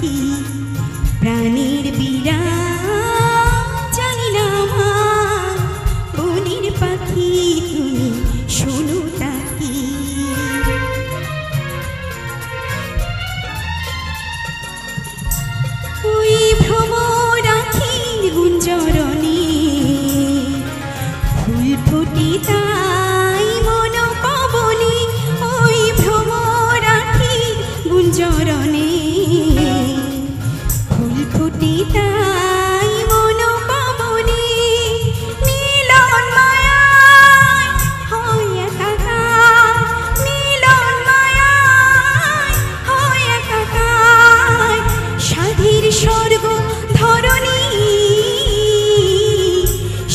কি প্রাণের বিরাম জানি না আমার বনের পাখি তুমি শোনো তাকি ওই ভ্রমরাখির গুঞ্জরণে ফুল ফুটে তাই মন পবনে ওই ভ্রমরাখির গুঞ্জরণে ফুল ফুটে তাই মন পবনে মিলন মায়ায় হয় একাকার মিলন মায়ায় হয় একাকার সাধের স্বর্গ ধরণী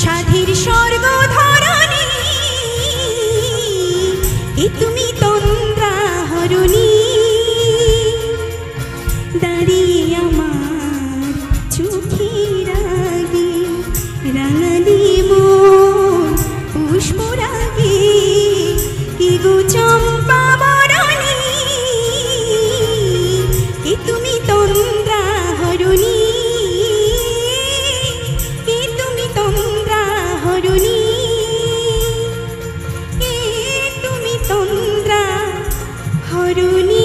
সাধের স্বর্গ ধরণী এ তুমি তন্দ্রা হরণী দাঁড়িয়ে আমার চোখের আগে রাঙালি মন পুষ্পরাগে কি গো চম্পা বরণী এ তুমি তন্দ্রা হরণী এ তুমি তন্দ্রা হরণী এ তুমি তন্দ্রা হরণী।